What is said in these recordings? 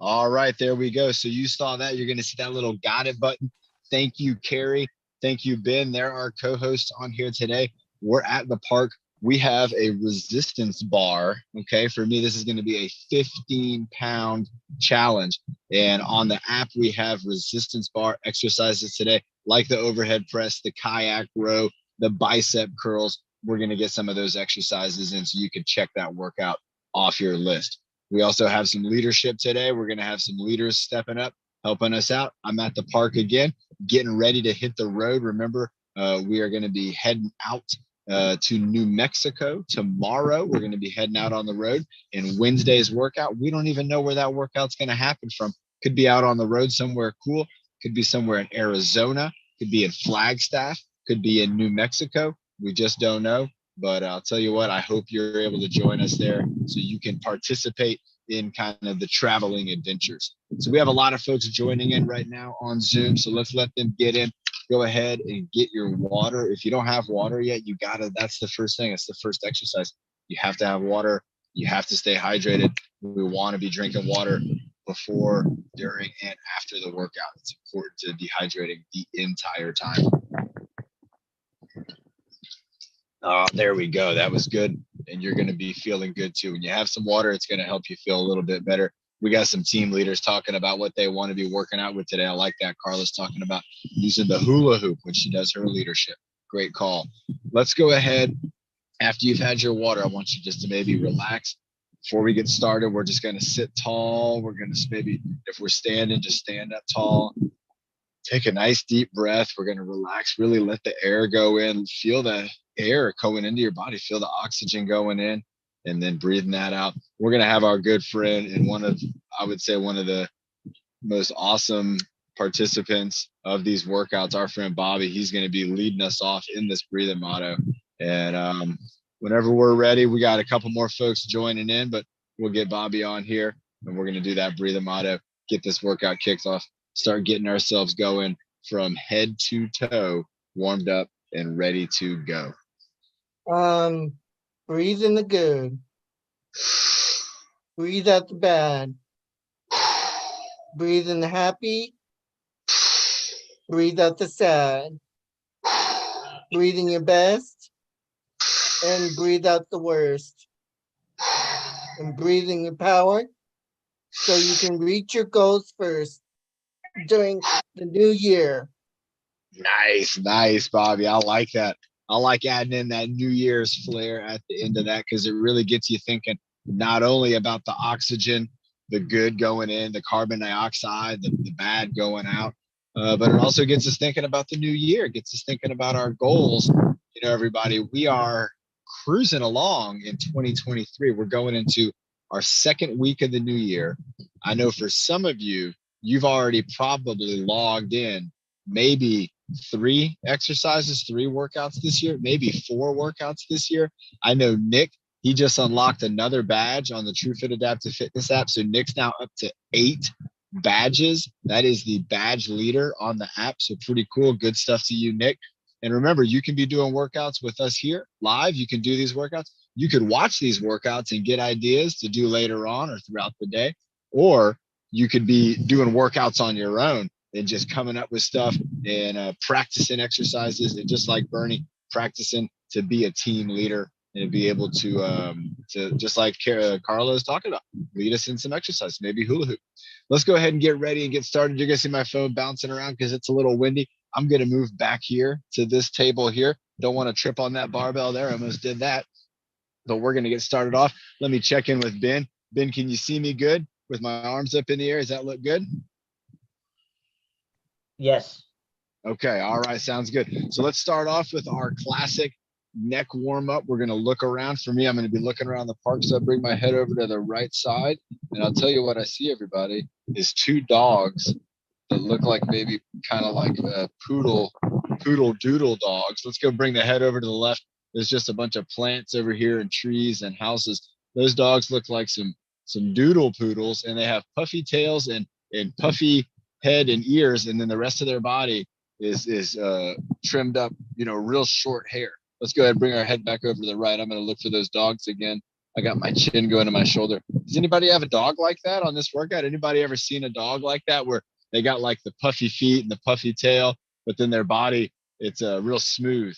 All right, there we go. So you saw that. You're going to see that little got it button. Thank you, Carrie. Thank you, Ben. They're our co-hosts on here today. We're at the park. We have a resistance bar. Okay. For me, this is going to be a 15-pound challenge. And on the app, we have resistance bar exercises today, like the overhead press, the kayak row, the bicep curls. We're going to get some of those exercises in so you can check that workout off your list. We also have some leadership today. We're going to have some leaders stepping up, helping us out. I'm at the park again, getting ready to hit the road. Remember, we are going to be heading out to New Mexico tomorrow. We're going to be heading out on the road. And Wednesday's workout, we don't even know where that workout's going to happen from. Could be out on the road somewhere cool. Could be somewhere in Arizona. Could be in Flagstaff. Could be in New Mexico. We just don't know. But I'll tell you what, I hope you're able to join us there so you can participate in kind of the traveling adventures. So we have a lot of folks joining in right now on Zoom. So let's let them get in. Go ahead and get your water. If you don't have water yet, you gotta, that's the first thing. It's the first exercise. You have to have water. You have to stay hydrated. We want to be drinking water before, during, and after the workout. It's important to be hydrating the entire time. There we go. That was good. And you're going to be feeling good too. When you have some water, it's going to help you feel a little bit better. We got some team leaders talking about what they want to be working out with today. I like that. Carla's talking about using the hula hoop when she does her leadership. Great call. Let's go ahead. After you've had your water, I want you just to maybe relax. Before we get started, we're just going to sit tall. We're going to maybe, if we're standing, just stand up tall. Take a nice deep breath. We're going to relax, really let the air go in. Feel the air going into your body. Feel the oxygen going in and then breathing that out. We're going to have our good friend and I would say one of the most awesome participants of these workouts, our friend Bobby. He's going to be leading us off in this breathing motto. And whenever we're ready, we got a couple more folks joining in, but we'll get Bobby on here and we're going to do that breathing motto, get this workout kicked off. Start getting ourselves going from head to toe, warmed up and ready to go. Breathe in the good. Breathe out the bad. Breathe in the happy. Breathe out the sad. Breathe in your best. And breathe out the worst. And breathe in your power so you can reach your goals first during the new year. Nice, Bobby. I like that. I like adding in that New Year's flair at the end of that because it really gets you thinking not only about the oxygen, the good going in, the carbon dioxide, the bad going out, but it also gets us thinking about the new year, gets us thinking about our goals. You know, everybody, we are cruising along in 2023. We're going into our second week of the new year. I know for some of you, you've already probably logged in maybe 3 exercises, 3 workouts this year, maybe 4 workouts this year. I know Nick, he just unlocked another badge on the TrueFit Adaptive Fitness app. So Nick's now up to 8 badges. That is the badge leader on the app. So pretty cool. Good stuff to you, Nick. And remember, you can be doing workouts with us here live. You can do these workouts. You could watch these workouts and get ideas to do later on or throughout the day. Or you could be doing workouts on your own and just coming up with stuff and practicing exercises. And just like Bernie, practicing to be a team leader and be able to just like Carla is talking about, lead us in some exercise, maybe hula hoop. Let's go ahead and get ready and get started. You're going to see my phone bouncing around because it's a little windy. I'm going to move back here to this table here. Don't want to trip on that barbell there. I almost did that. But we're going to get started off. Let me check in with Ben. Ben, can you see me good with my arms up in the air? Does that look good? Yes. Okay. All right. Sounds good. So let's start off with our classic neck warm up. We're going to look around. For me, I'm going to be looking around the park. So I bring my head over to the right side. And I'll tell you what I see, everybody, is 2 dogs that look like maybe kind of like poodle doodle dogs. Let's go bring the head over to the left. There's just a bunch of plants over here and trees and houses. Those dogs look like some doodle poodles, and they have puffy tails and puffy head and ears, and then the rest of their body is trimmed up, you know, real short hair. Let's go ahead and bring our head back over to the right. I'm going to look for those dogs again. I got my chin going to my shoulder. Does anybody have a dog like that on this workout? Anybody ever seen a dog like that where they got like the puffy feet and the puffy tail, but then their body, it's real smooth.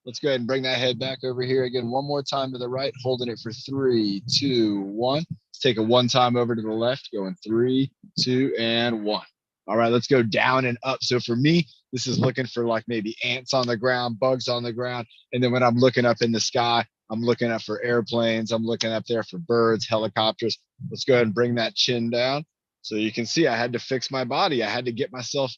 Let's go ahead and bring that head back over here again. One more time to the right, holding it for 3, 2, 1. Let's take it one time over to the left, going 3, 2, and 1. All right, let's go down and up. So for me, this is looking for like maybe ants on the ground, bugs on the ground. And then when I'm looking up in the sky, I'm looking up for airplanes. I'm looking up there for birds, helicopters. Let's go ahead and bring that chin down. So you can see I had to fix my body. I had to get myself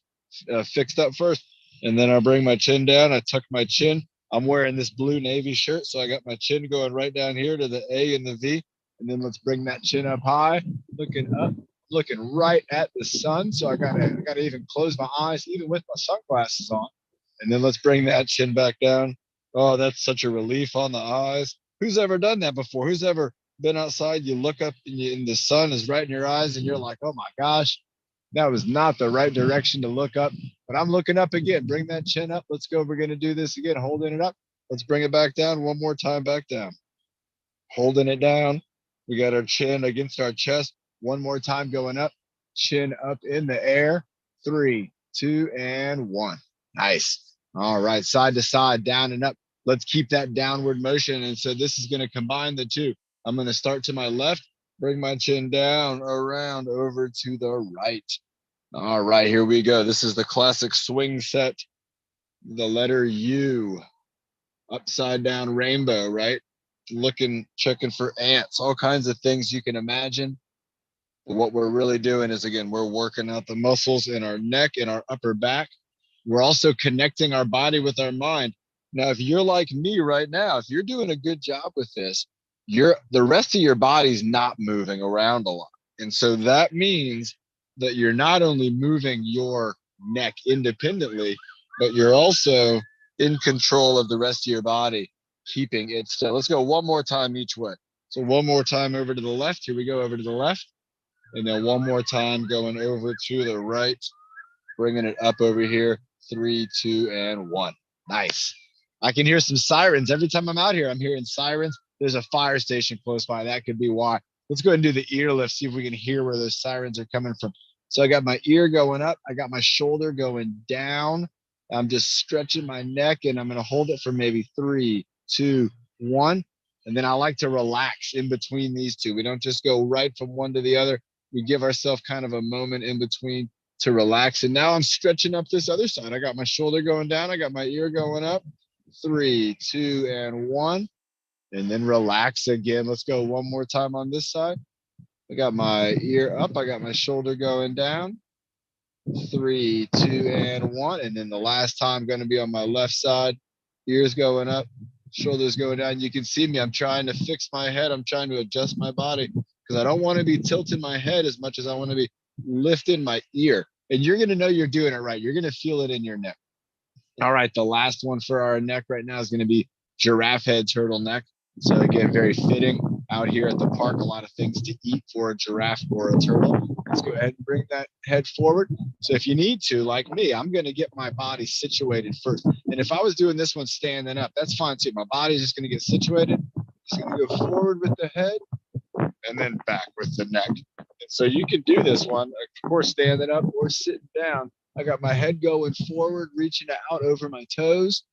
fixed up first. And then I bring my chin down. I tuck my chin. I'm wearing this blue Navy shirt, so I got my chin going right down here to the A and the V. And then let's bring that chin up high, looking up, looking right at the sun. So I gotta even close my eyes, even with my sunglasses on. And then let's bring that chin back down. Oh, that's such a relief on the eyes. Who's ever done that before? Who's ever been outside? You look up and the sun is right in your eyes, and you're like, oh my gosh, that was not the right direction to look up. But I'm looking up again. Bring that chin up. Let's go. We're going to do this again, holding it up. Let's bring it back down one more time, back down. Holding it down. We got our chin against our chest. One more time going up. Chin up in the air. 3, 2, and 1. Nice. All right, side to side, down and up. Let's keep that downward motion. And so this is going to combine the two. I'm going to start to my left, bring my chin down, around, over to the right. All right, here we go. This is the classic swing set. The letter U, upside down rainbow, right? Looking, checking for ants, all kinds of things you can imagine. But what we're really doing is, again, we're working out the muscles in our neck and our upper back. We're also connecting our body with our mind. Now, if you're like me right now, if you're doing a good job with this, the rest of your body's not moving around a lot. And so that means that you're not only moving your neck independently, but you're also in control of the rest of your body, keeping it still. Let's go one more time each way. So one more time over to the left. Here we go, over to the left. And then one more time going over to the right, bringing it up over here. 3, 2, and 1. Nice. I can hear some sirens. Every time I'm out here, I'm hearing sirens. There's a fire station close by. That could be why. Let's go ahead and do the ear lift, see if we can hear where those sirens are coming from. So I got my ear going up. I got my shoulder going down. I'm just stretching my neck, and I'm going to hold it for maybe 3, 2, 1. And then I like to relax in between these two. We don't just go right from one to the other. We give ourselves kind of a moment in between to relax. And now I'm stretching up this other side. I got my shoulder going down. I got my ear going up. 3, 2, and 1. And then relax again. Let's go one more time on this side. I got my ear up. I got my shoulder going down. 3, 2, and 1. And then the last time going to be on my left side. Ears going up, shoulders going down. You can see me. I'm trying to fix my head. I'm trying to adjust my body because I don't want to be tilting my head as much as I want to be lifting my ear. And you're going to know you're doing it right. You're going to feel it in your neck. All right, the last one for our neck right now is going to be giraffe head turtleneck. So again, very fitting out here at the park. A lot of things to eat for a giraffe or a turtle. Let's go ahead and bring that head forward. So if you need to, like me, I'm going to get my body situated first. And if I was doing this one standing up, that's fine too. My body's just going to get situated. Just going to go forward with the head and then back with the neck. And so you can do this one, of course, standing up or sitting down. I got my head going forward, reaching out over my toes,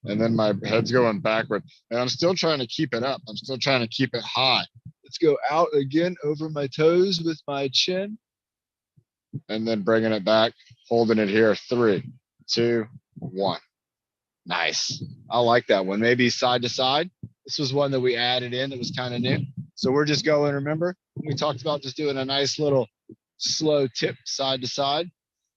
and then my head's going backward. And I'm still trying to keep it up. I'm still trying to keep it high. Let's go out again over my toes with my chin, and then bringing it back, holding it here. 3, 2, 1. Nice. I like that one. Maybe side to side. This was one that we added in that was kind of new. So we're just going, remember, we talked about just doing a nice little slow tip side to side.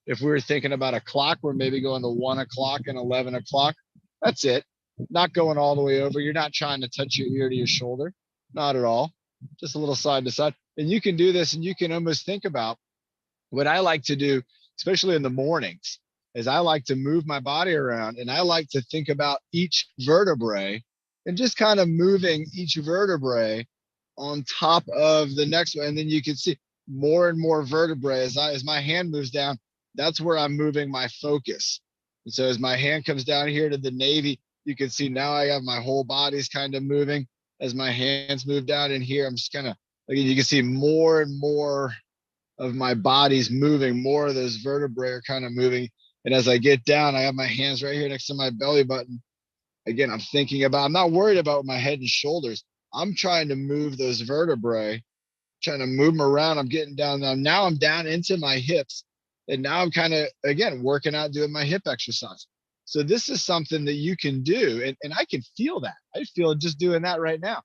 If we were thinking about a clock, we're maybe going to 1 o'clock and 11 o'clock. That's it. Not going all the way over. You're not trying to touch your ear to your shoulder. Not at all. Just a little side to side. And you can do this and you can almost think about what I like to do, especially in the mornings, is I like to move my body around and I like to think about each vertebrae and just kind of moving each vertebrae on top of the next one. And then you can see more and more vertebrae as my hand moves down. That's where I'm moving my focus. And so as my hand comes down here to the navy, you can see now I have my whole body's kind of moving. as my hands move down in here, I'm just kind of, like, you can see more and more of my body's moving, more of those vertebrae are kind of moving. And as I get down, I have my hands right here next to my belly button. Again, I'm not worried about my head and shoulders. I'm trying to move those vertebrae, trying to move them around. I'm getting down now. Now I'm down into my hips. And now I'm kind of, again, working out, doing my hip exercise. So this is something that you can do. And I can feel that. I feel just doing that right now.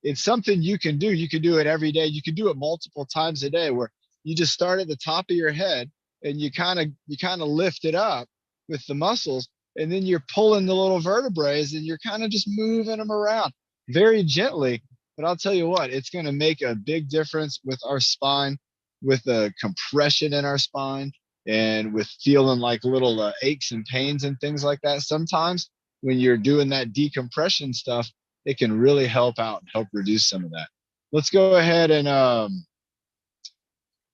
It's something you can do. You can do it every day. You can do it multiple times a day, where you just start at the top of your head and you kind of lift it up with the muscles, and then you're pulling the little vertebrae and you're kind of just moving them around very gently. But I'll tell you what, it's going to make a big difference with our spine, with the compression in our spine, and with feeling like little aches and pains and things like that. Sometimes when you're doing that decompression stuff, it can really help out and help reduce some of that. Let's go ahead and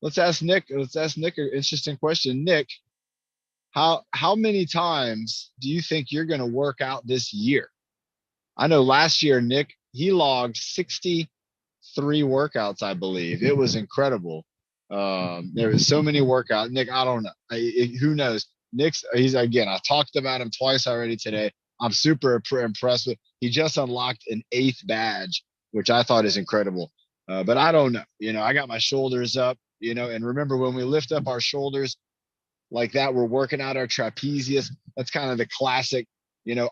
let's ask Nick an interesting question. Nick, how many times do you think you're going to work out this year? I know last year, Nick, he logged 63 workouts, I believe. It was incredible. There was so many workouts. Nick, I don't know. Who knows? I talked about him twice already today. I'm super impressed with. He just unlocked an 8th badge, which I thought is incredible. But I don't know. I got my shoulders up, and remember, when we lift up our shoulders like that, we're working out our trapezius. That's kind of the classic,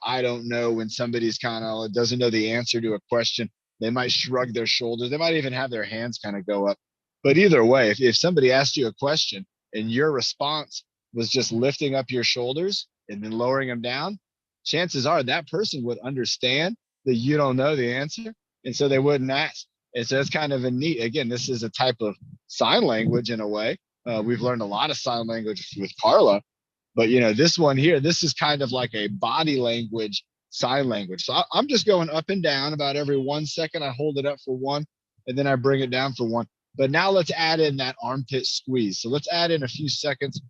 I don't know, when somebody's kind of doesn't know the answer to a question. They might shrug their shoulders. They might even have their hands kind of go up. But either way, if somebody asked you a question and your response was just lifting up your shoulders and then lowering them down, chances are that person would understand that you don't know the answer, and so they wouldn't ask. And so it's kind of a neat, again, this is a type of sign language in a way. We've learned a lot of sign language with Carla, but this one here, this is kind of like a body language sign language. So I'm just going up and down about every 1 second. I hold it up for 1, and then I bring it down for 1. But now let's add in that armpit squeeze. So let's add in a few seconds.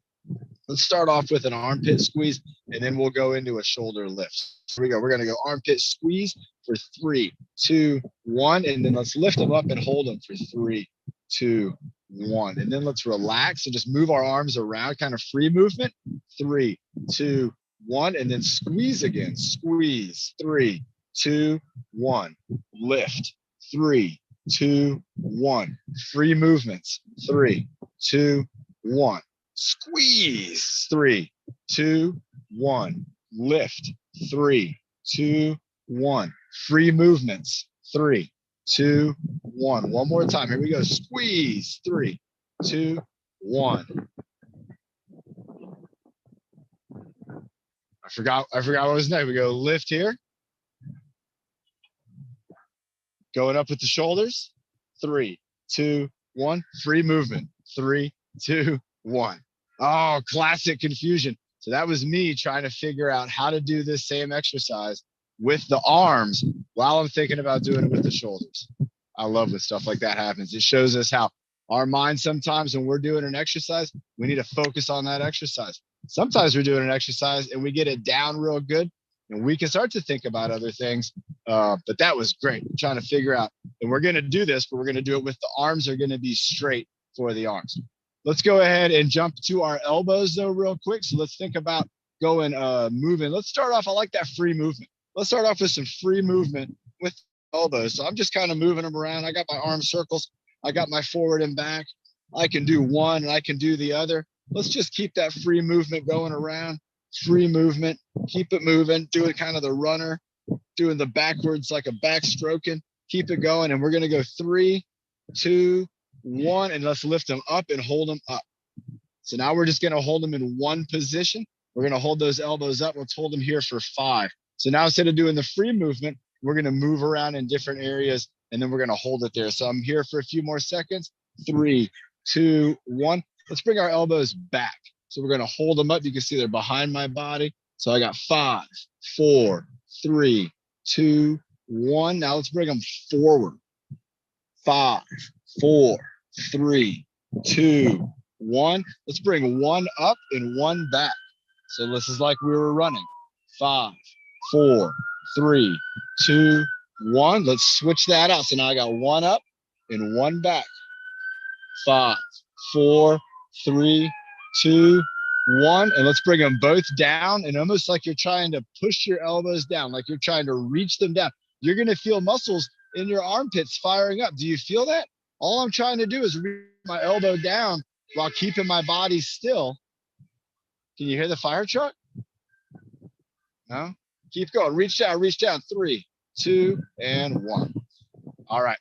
Let's start off with an armpit squeeze, and then we'll go into a shoulder lift. Here we go. We're going to go armpit squeeze for 3, 2, 1, and then let's lift them up and hold them for 3, 2, 1. And then let's relax and just move our arms around, kind of free movement. 3, 2, 1, and then squeeze again. Squeeze. 3, 2, 1. Lift. 3, 2, 1. Free movements. 3, 2, 1. Squeeze. 3, 2, 1. Lift. 3, 2, 1. Free movements. 3, 2, 1. One more time. Here we go. Squeeze. 3, 2, 1. I forgot what was next. We go lift here. Going up with the shoulders. 3, 2, 1. Free movement. 3, 2, 1. Oh, classic confusion. So that was me trying to figure out how to do this same exercise with the arms while I'm thinking about doing it with the shoulders. I love when stuff like that happens. It shows us how our mind, sometimes when we're doing an exercise, we need to focus on that exercise. Sometimes we're doing an exercise and we get it down real good and we can start to think about other things. But that was great. I'm trying to figure out, and we're going to do this, but we're going to do it with the arms are going to be straight for the arms. Let's go ahead and jump to our elbows though real quick. So let's think about going, moving. Let's start off. I like that free movement. Let's start off with some free movement with elbows. So I'm just kind of moving them around. I got my arm circles. I got my forward and back. I can do one and I can do the other. Let's just keep that free movement going around. Free movement. Keep it moving. Doing kind of the runner. Doing the backwards like a backstroking. Keep it going. And we're going to go 3, 2, 1. And let's lift them up and hold them up. So now we're just going to hold them in one position. We're going to hold those elbows up. Let's hold them here for 5. So now instead of doing the free movement, we're going to move around in different areas and then we're going to hold it there. So I'm here for a few more seconds. 3, 2, 1. Let's bring our elbows back. So we're going to hold them up. You can see they're behind my body. So I got 5, 4, 3, 2, 1. Now let's bring them forward. 5, 4, 3, 2, 1. Let's bring one up and one back. So this is like we were running. 5, 4, 3, 2, one. Let's switch that out. So now I got one up and one back. 5, 4, 3, 2, 1. And let's bring them both down, and almost like you're trying to push your elbows down, like you're trying to reach them down. You're going to feel muscles in your armpits firing up. Do you feel that? All I'm trying to do is reach my elbow down while keeping my body still. Can you hear the fire truck? No? Keep going. Reach down, reach down. 3, 2, and 1. All right.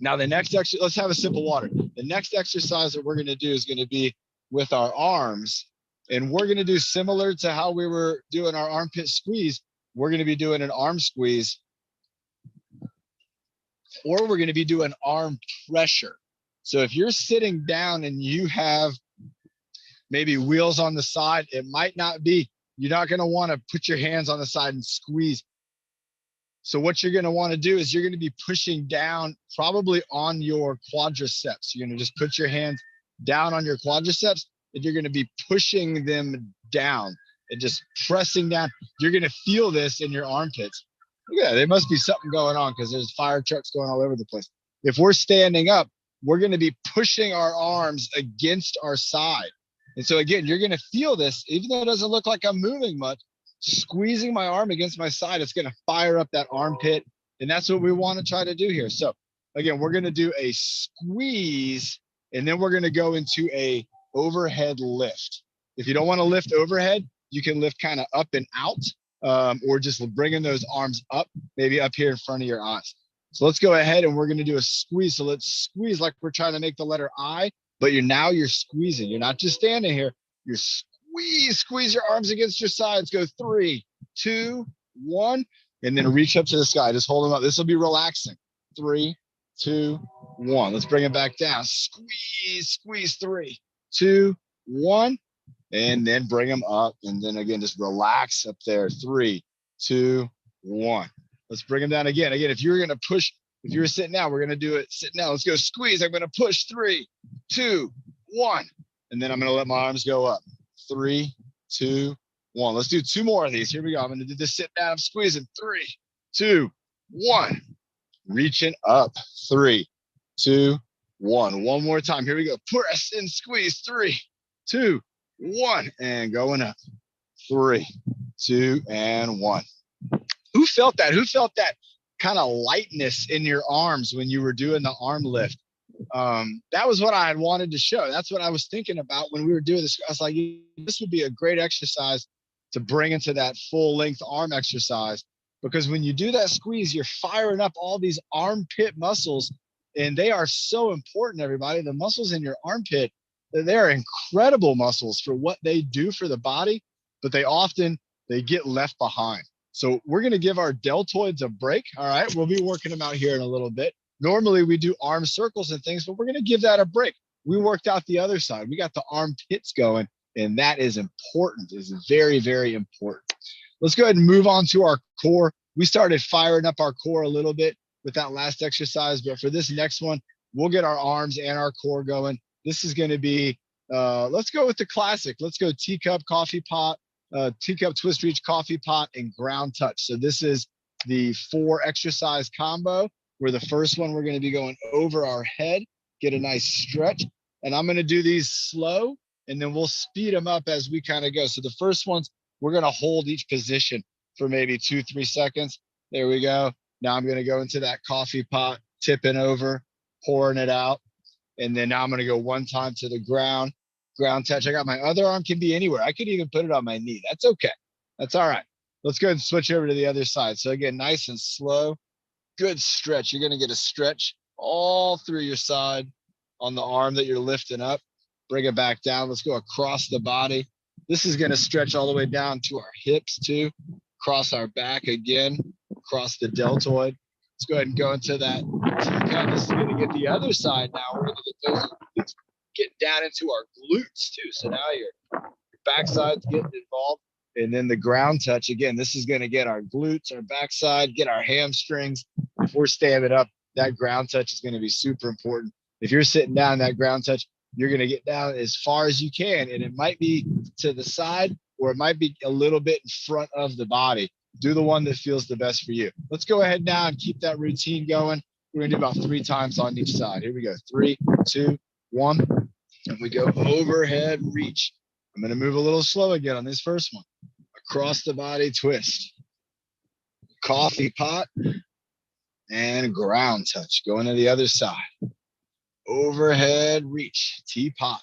Now the next exercise, let's have a sip of water. The next exercise that we're going to do is going to be with our arms. And we're going to do similar to how we were doing our armpit squeeze. We're going to be doing an arm squeeze, or we're going to be doing arm pressure. So if you're sitting down and you have maybe wheels on the side, it might not be, you're not going to want to put your hands on the side and squeeze. So what you're going to want to do is you're going to be pushing down probably on your quadriceps. You're going to just put your hands down on your quadriceps, and you're going to be pushing them down and just pressing down. You're going to feel this in your armpits. Yeah, there must be something going on because there's fire trucks going all over the place. If we're standing up, we're going to be pushing our arms against our side. And so again, you're going to feel this, even though it doesn't look like I'm moving much. Squeezing my arm against my side, it's going to fire up that armpit, and that's what we want to try to do here. So again, we're going to do a squeeze, and then we're going to go into a overhead lift. If you don't want to lift overhead, you can lift kind of up and out, or just bringing those arms up, maybe up here in front of your eyes. So let's go ahead and we're going to do a squeeze. So let's squeeze like we're trying to make the letter I, but you're squeezing. You're not just standing here. You're squeeze your arms against your sides. Go 3, 2, 1, and then reach up to the sky. Just hold them up. This will be relaxing. 3, 2, 1. Let's bring it back down. Squeeze. 3, 2, 1, and then bring them up. And then again, just relax up there. 3, 2, 1. Let's bring them down again. Again, if you're going to push, if you're sitting down, we're going to do it sitting down. Let's go squeeze. I'm going to push. 3, 2, 1, and then I'm going to let my arms go up. 3, 2, 1. Let's do 2 more of these. Here we go. I'm going to do this sit down. I'm squeezing. 3, 2, 1. Reaching up. 3, 2, 1. One more time. Here we go. Press and squeeze. 3, 2, 1. And going up. 3, 2, and 1. Who felt that? Who felt that kind of lightness in your arms when you were doing the arm lift? That was what I had wanted to show. That's what I was thinking about when we were doing this. I was like, this would be a great exercise to bring into that full length arm exercise, because when you do that squeeze, you're firing up all these armpit muscles, and they are so important, everybody. The muscles in your armpit, they're incredible muscles for what they do for the body, but they get left behind. So we're going to give our deltoids a break. All right. We'll be working them out here in a little bit. Normally we do arm circles and things, but we're going to give that a break. We worked out the other side. We got the armpits going, and that is important. It's very, very important. Let's go ahead and move on to our core. We started firing up our core a little bit with that last exercise, but for this next one, we'll get our arms and our core going. This is going to be, let's go with the classic. Let's go teacup, coffee pot, teacup, twist, reach, coffee pot, and ground touch. So this is the 4 exercise combo, where the first one we're going to be going over our head, get a nice stretch. And I'm going to do these slow, and then we'll speed them up as we kind of go. So the first ones, we're going to hold each position for maybe 2-3 seconds. There we go. Now I'm going to go into that coffee pot, tipping over, pouring it out. And then now I'm going to go one time to the ground touch. I got my other arm, can be anywhere. I could even put it on my knee. That's okay. That's all right. Let's go ahead and switch over to the other side. So again, nice and slow. Good stretch. You're going to get a stretch all through your side on the arm that you're lifting up. Bring it back down. Let's go across the body. This is going to stretch all the way down to our hips too. Cross our back again, across the deltoid. Let's go ahead and go into that teacup. This is going to get the other side now. We're going to get those glutes, get down into our glutes too. So now your backside's getting involved. And then the ground touch, again, this is going to get our glutes, our backside, get our hamstrings. If we're standing up, that ground touch is going to be super important. If you're sitting down, that ground touch, you're going to get down as far as you can. And it might be to the side, or it might be a little bit in front of the body. Do the one that feels the best for you. Let's go ahead now and keep that routine going. We're gonna do about 3 times on each side. Here we go. 3, 2, 1. And we go overhead reach. I'm gonna move a little slow again on this first one. Across the body twist. Coffee pot and ground touch. Going to the other side. Overhead reach. Teapot.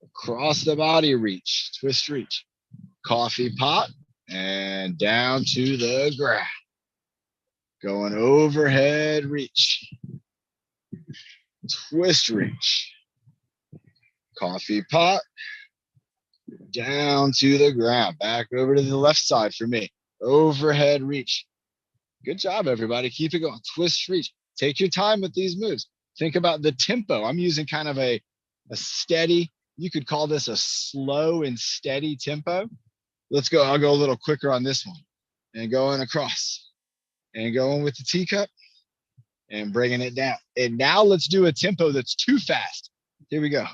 Across the body reach. Twist reach. Coffee pot and down to the ground. Going overhead reach. Twist reach. Coffee pot. Down to the ground. Back over to the left side for me. Overhead reach. Good job, everybody. Keep it going. Twist reach. Take your time with these moves. Think about the tempo. I'm using kind of a steady, you could call this a slow and steady tempo. Let's go. I'll go a little quicker on this one. And going across. And going with the teacup. And bringing it down. And now let's do a tempo that's too fast. Here we go.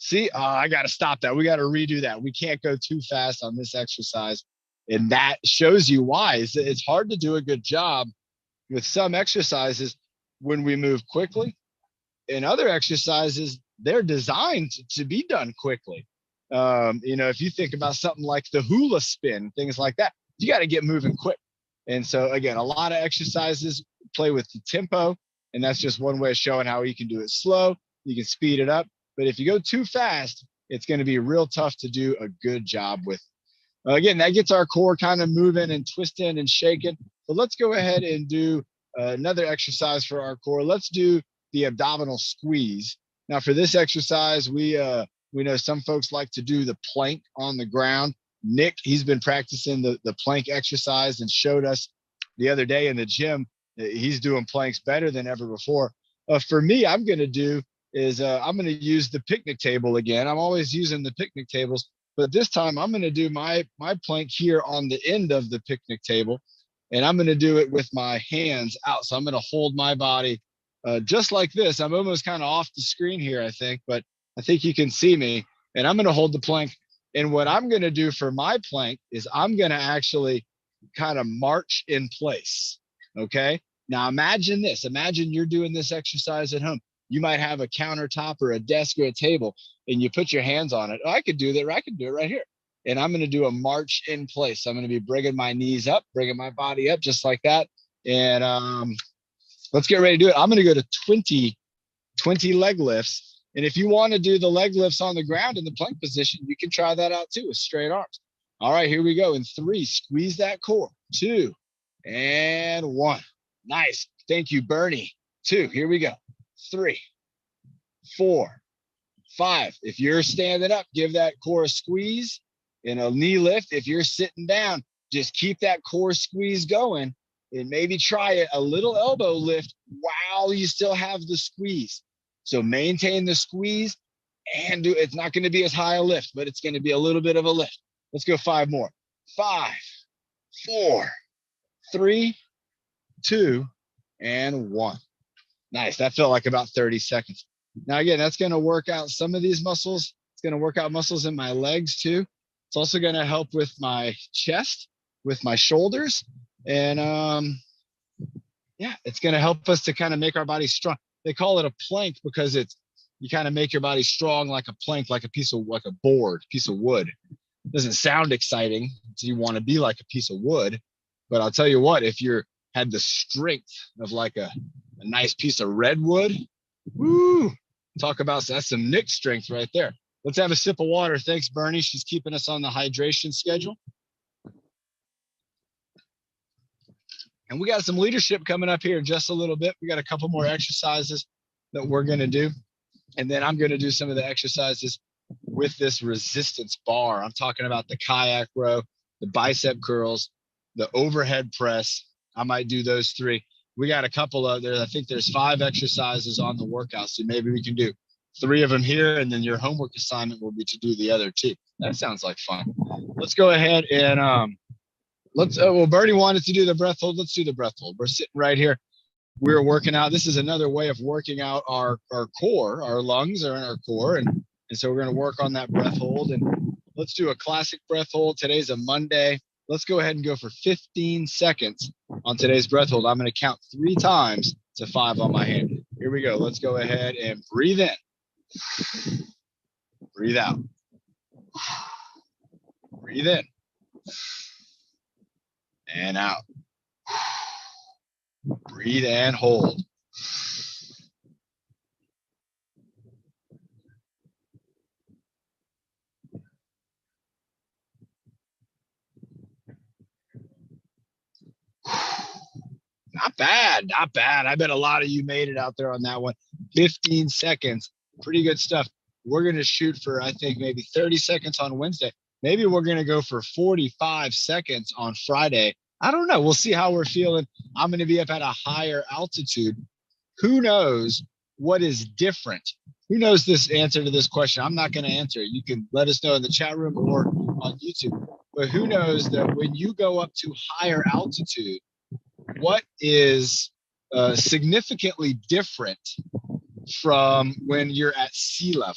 See, I got to stop that. We got to redo that. We can't go too fast on this exercise. And that shows you why. It's hard to do a good job with some exercises when we move quickly. In other exercises, they're designed to be done quickly. If you think about something like the hula spin, things like that, you got to get moving quick. And so, again, a lot of exercises play with the tempo. And that's just one way of showing how you can do it slow. You can speed it up. But if you go too fast, it's going to be real tough to do a good job with. Again, that gets our core kind of moving and twisting and shaking. So let's go ahead and do another exercise for our core. Let's do the abdominal squeeze. Now, for this exercise, we know some folks like to do the plank on the ground. Nick, he's been practicing the plank exercise and showed us the other day in the gym. He's doing planks better than ever before. For me, I'm going to do is I'm going to use the picnic table again. I'm always using the picnic tables, but this time I'm going to do my plank here on the end of the picnic table, and I'm going to do it with my hands out. So I'm going to hold my body just like this. I'm almost kind of off the screen here, I think, but I think you can see me, and I'm going to hold the plank. And what I'm going to do for my plank is I'm going to actually kind of march in place. Okay. Now imagine this. Imagine you're doing this exercise at home. You might have a countertop or a desk or a table, and you put your hands on it. Oh, I could do that. I could do it right here. And I'm going to do a march in place. I'm going to be bringing my knees up, bringing my body up just like that. And let's get ready to do it. I'm going to go to 20 leg lifts. And if you want to do the leg lifts on the ground in the plank position, you can try that out too with straight arms. All right, here we go. In 3, squeeze that core. 2 and 1. Nice. Thank you, Bernie. 2. Here we go. 3, 4, 5. If you're standing up, give that core a squeeze and a knee lift. If you're sitting down, just keep that core squeeze going and maybe try a little elbow lift while you still have the squeeze. So maintain the squeeze and it's not going to be as high a lift, but it's going to be a little bit of a lift. Let's go 5 more. 5, 4, 3, 2, and 1. Nice. That felt like about 30 seconds. Now, again, that's going to work out some of these muscles. It's going to work out muscles in my legs too. It's also going to help with my chest, with my shoulders. And it's going to help us to kind of make our body strong. They call it a plank because you kind of make your body strong like a plank, like a board, piece of wood. It doesn't sound exciting. So you want to be like a piece of wood. But I'll tell you what, if you had the strength of like a nice piece of redwood, woo, talk about that's some Nick strength right there. Let's have a sip of water. Thanks, Bernie. She's keeping us on the hydration schedule. And we got some leadership coming up here in just a little bit. We got a couple more exercises that we're going to do. And then I'm going to do some of the exercises with this resistance bar. I'm talking about the kayak row, the bicep curls, the overhead press. I might do those 3. We got a couple of there. I think there's 5 exercises on the workout. So maybe we can do 3 of them here. And then your homework assignment will be to do the other 2. That sounds like fun. Let's go ahead and Bernie wanted to do the breath hold. Let's do the breath hold. We're sitting right here. We're working out. This is another way of working out our core. Our lungs are in our core. And so we're going to work on that breath hold. And let's do a classic breath hold. Today's a Monday. let's go ahead and go for 15 seconds on today's breath hold. I'm going to count 3 times to 5 on my hand. Here we go. Let's go ahead and breathe in. Breathe out. Breathe in. And out. Breathe and hold. Not bad, not bad. I bet a lot of you made it out there on that one. 15 seconds, pretty good stuff. We're going to shoot for, I think, maybe 30 seconds on Wednesday. Maybe we're going to go for 45 seconds on Friday. I don't know. We'll see how we're feeling. I'm going to be up at a higher altitude. Who knows what is different? Who knows this answer to this question? I'm not going to answer it. You can let us know in the chat room or on YouTube. But who knows that when you go up to higher altitude, what is significantly different from when you're at sea level?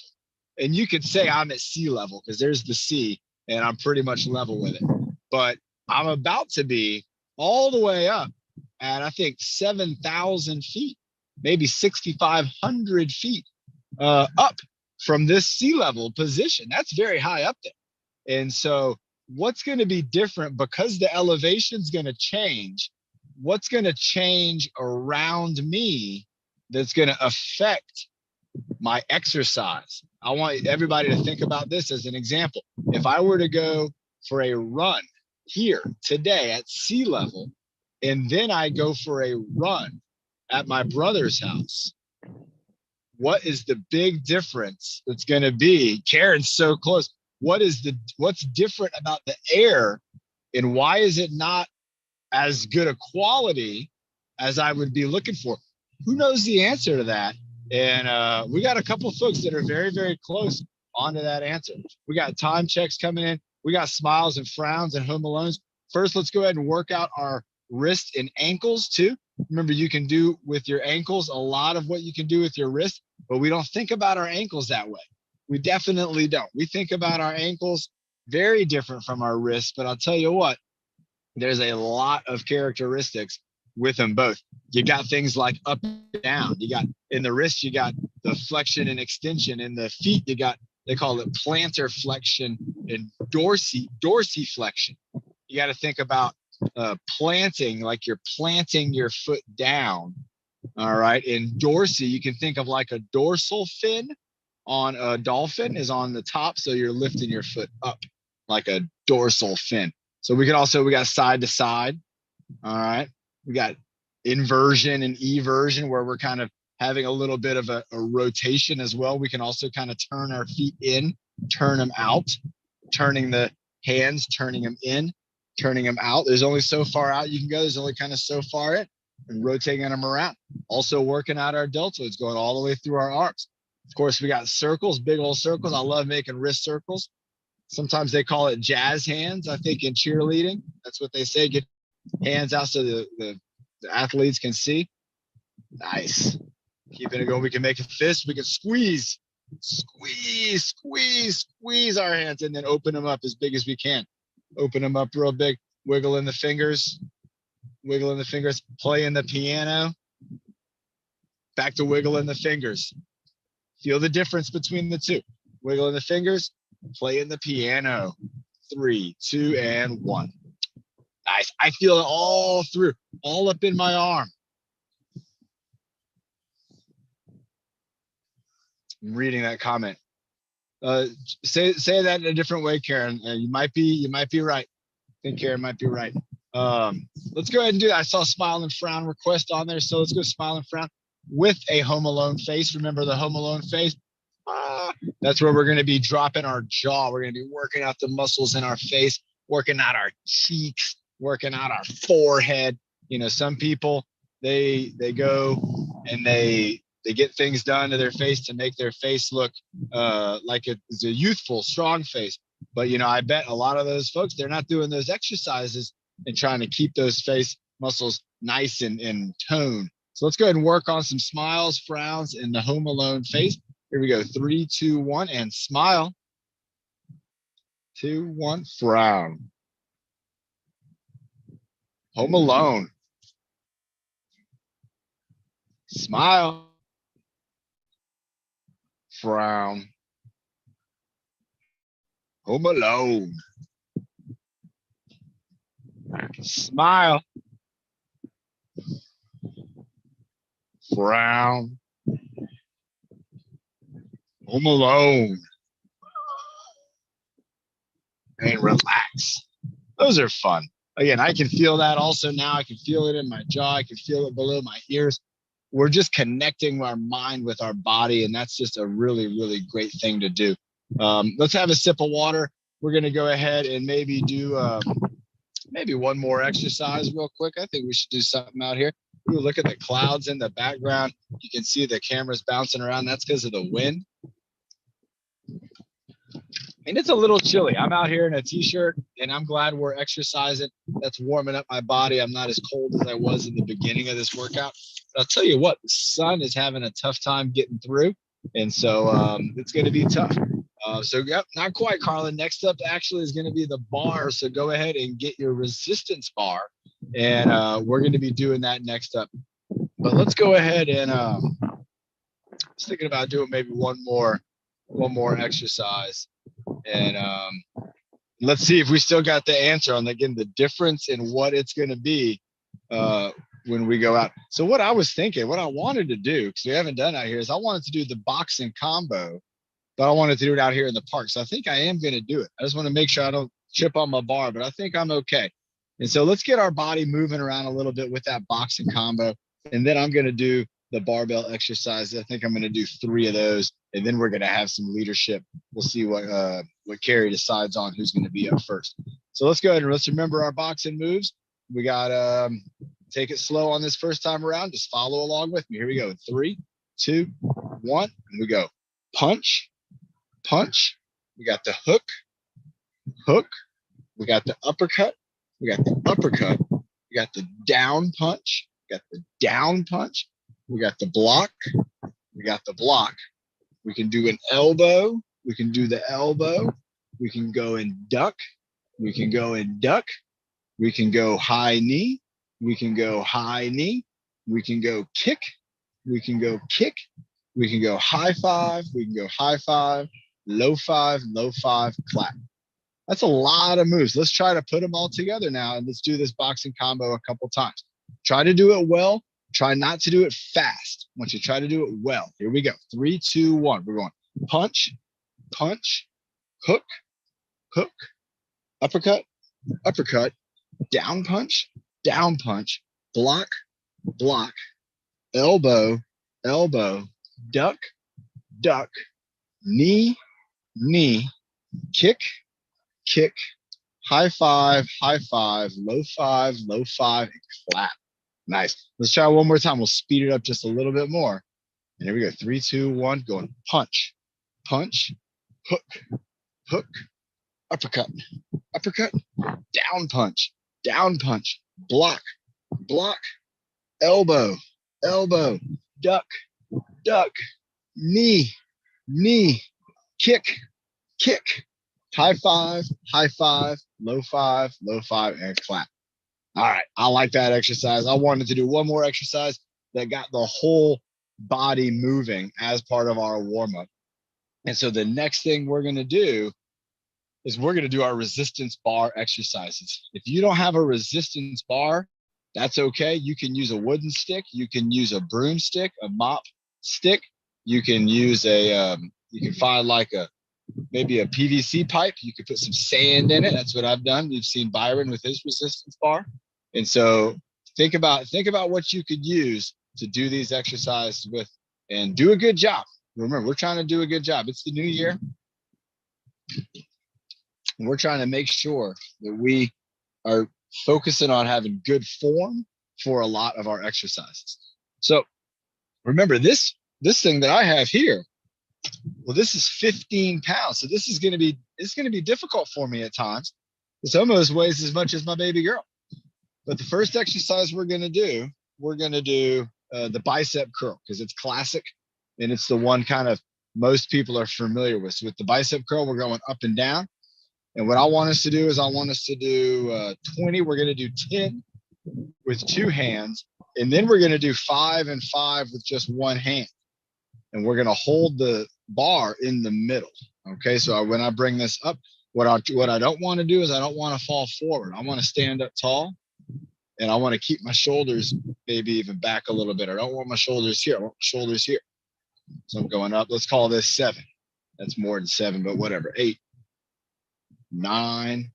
And you could say I'm at sea level because there's the sea and I'm pretty much level with it. But I'm about to be all the way up at, I think, 7,000 feet, maybe 6,500 feet up from this sea level position. That's very high up there. And so what's going to be different because the elevation's going to change? What's going to change around me that's going to affect my exercise? I want everybody to think about this as an example. If I were to go for a run here today at sea level, and then I go for a run at my brother's house, what is the big difference that's going to be? Karen's so close. What's different about the air, and why is it not as good a quality as I would be looking for? Who knows the answer to that? And we got a couple of folks that are very, very close onto that answer. We got time checks coming in. We got smiles and frowns and home alones. First, let's go ahead and work out our wrists and ankles too. Remember, you can do with your ankles a lot of what you can do with your wrists, but we don't think about our ankles that way. We definitely don't. We think about our ankles very different from our wrists, but I'll tell you what, there's a lot of characteristics with them both. You got things like up and down. You got in the wrist, you got the flexion and extension. In the feet, you got, they call it plantar flexion and dorsiflexion. You got to think about planting, like you're planting your foot down. All right. In dorsal, you can think of like a dorsal fin on a dolphin is on the top. So you're lifting your foot up like a dorsal fin. So we got side to side. All right. We got inversion and eversion where we're kind of having a little bit of a rotation as well. We can also kind of turn our feet in, turn them out, turning the hands, turning them in, turning them out. There's only so far out you can go. There's only kind of so far in, and rotating them around. Also working out our deltoids, going all the way through our arms. Of course, we got circles, big old circles. I love making wrist circles. Sometimes they call it jazz hands, I think, in cheerleading. That's what they say. Get hands out so the athletes can see. Nice. Keeping it going. We can make a fist. We can squeeze our hands, and then open them up as big as we can. Open them up real big. Wiggle in the fingers. Wiggle in the fingers. Play in the piano. Back to wiggle in the fingers. Feel the difference between the two. Wiggle in the fingers. Play in the piano. 3, 2, and 1. Nice. I feel it all through, all up in my arm. I'm reading that comment. Say that in a different way, Karen. You might be right. I think Karen might be right. Let's go ahead and do that. I saw smile and frown request on there, so let's go smile and frown with a home alone face. Remember the home alone face? That's where we're going to be dropping our jaw. We're going to be working out the muscles in our face, working out our cheeks, working out our forehead. You know, some people they go and they get things done to their face to make their face look like it's a youthful, strong face. But, you know, I bet a lot of those folks, they're not doing those exercises and trying to keep those face muscles nice and in tone. So let's go ahead and work on some smiles, frowns, and the home alone face. Here we go. 3, 2, 1, and smile. 2, 1, frown. Home Alone. Smile. Frown. Home Alone. Smile. Frown. Home Alone. And relax. Those are fun. Again, I can feel that also now. I can feel it in my jaw. I can feel it below my ears. We're just connecting our mind with our body, and that's just a really, really great thing to do. Let's have a sip of water. We're going to go ahead and maybe do maybe one more exercise real quick. I think we should do something out here. Ooh, look at the clouds in the background. You can see the cameras bouncing around. That's because of the wind. And it's a little chilly. I'm out here in a t-shirt and I'm glad we're exercising. That's warming up my body. I'm not as cold as I was in the beginning of this workout. But I'll tell you what, the sun is having a tough time getting through. And so it's going to be tough. Yep, not quite, Carlin. Next up actually is going to be the bar. So go ahead and get your resistance bar. And we're going to be doing that next up. But let's go ahead and I was thinking about doing maybe one more exercise. And let's see if we still got the answer on, again, the difference in what it's going to be when we go out. So what I was thinking, what I wanted to do, because we haven't done out here, is I wanted to do the boxing combo, but I wanted to do it out here in the park. So I think I am going to do it. I just want to make sure I don't trip on my bar, but I think I'm okay. And so let's get our body moving around a little bit with that boxing combo. And then I'm going to do the barbell exercise. I think I'm going to do 3 of those, and then we're going to have some leadership. We'll see what Carrie decides on who's going to be up first. So let's go ahead and let's remember our boxing moves. We got take it slow on this first time around. Just follow along with me. Here we go. 3, 2, 1, and we go. Punch, punch. We got the hook, hook. We got the uppercut. We got the uppercut. We got the down punch. We got the down punch. We got the block. We got the block. We can do an elbow. We can do the elbow. We can go and duck. We can go and duck. We can go high knee. We can go high knee. We can go kick. We can go kick. We can go high five. We can go high five, low five, clap. That's a lot of moves. Let's try to put them all together now, and let's do this boxing combo a couple times. Try to do it well. Try not to do it fast. I want you to try to do it well. Here we go. 3, 2, 1. We're going punch, punch, hook, hook, uppercut, uppercut, down punch, block, block, elbow, elbow, duck, duck, knee, knee, kick, kick, high five, low five, and clap. Nice. Let's try one more time. We'll speed it up just a little bit more. And here we go. 3, 2, 1. Going punch, punch, hook, hook, uppercut, uppercut, down punch, block, block, elbow, elbow, duck, duck, knee, knee, kick, kick, high five, low five, and clap. All right, I like that exercise. I wanted to do one more exercise that got the whole body moving as part of our warm-up. And so the next thing we're going to do is we're going to do our resistance bar exercises. If you don't have a resistance bar, that's okay. You can use a wooden stick. You can use a broomstick, a mop stick. You can use you can find like maybe a PVC pipe. You could put some sand in it. That's what I've done. We've seen Byron with his resistance bar. And so think about what you could use to do these exercises with and do a good job. Remember, we're trying to do a good job. It's the new year. And we're trying to make sure that we are focusing on having good form for a lot of our exercises. So remember this thing that I have here. Well, this is 15 pounds. So this is going to be difficult for me at times. This almost weighs as much as my baby girl. But the first exercise we're going to do the bicep curl because it's classic and it's the one kind of most people are familiar with. So with the bicep curl, we're going up and down. And what I want us to do is 20. We're going to do 10 with 2 hands. And then we're going to do 5 and 5 with just 1 hand. And we're going to hold the bar in the middle. Okay. So when I bring this up, what I don't want to do is I don't want to fall forward. I want to stand up tall, and I want to keep my shoulders maybe even back a little bit. I don't want my shoulders here. I want my shoulders here. So I'm going up. Let's call this 7. That's more than 7, but whatever. 8, 9,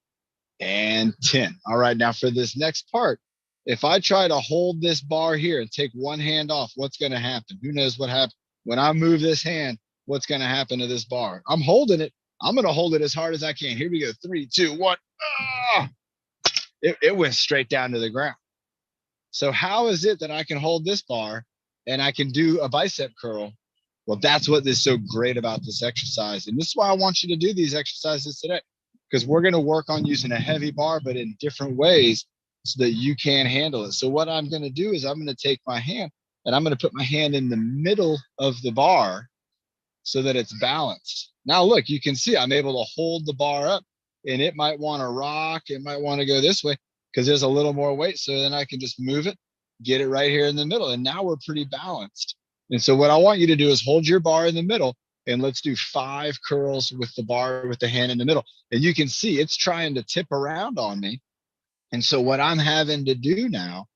and 10. All right. Now for this next part, if I try to hold this bar here and take 1 hand off, what's going to happen? Who knows what happens? When I move this hand, what's going to happen to this bar? I'm holding it. I'm going to hold it as hard as I can. Here we go. 3, 2, 1. Ah! It went straight down to the ground. So how is it that I can hold this bar and I can do a bicep curl? Well, that's what is so great about this exercise. And this is why I want you to do these exercises today, because we're going to work on using a heavy bar, but in different ways so that you can handle it. So what I'm going to do is I'm going to take my hand and I'm going to put my hand in the middle of the bar so that it's balanced. Now, look, you can see I'm able to hold the bar up, and it might want to rock. It might want to go this way because there's a little more weight. So then I can just move it, get it right here in the middle. And now we're pretty balanced. And so what I want you to do is hold your bar in the middle, and let's do 5 curls with the bar with the hand in the middle. And you can see it's trying to tip around on me. And so what I'm having to do now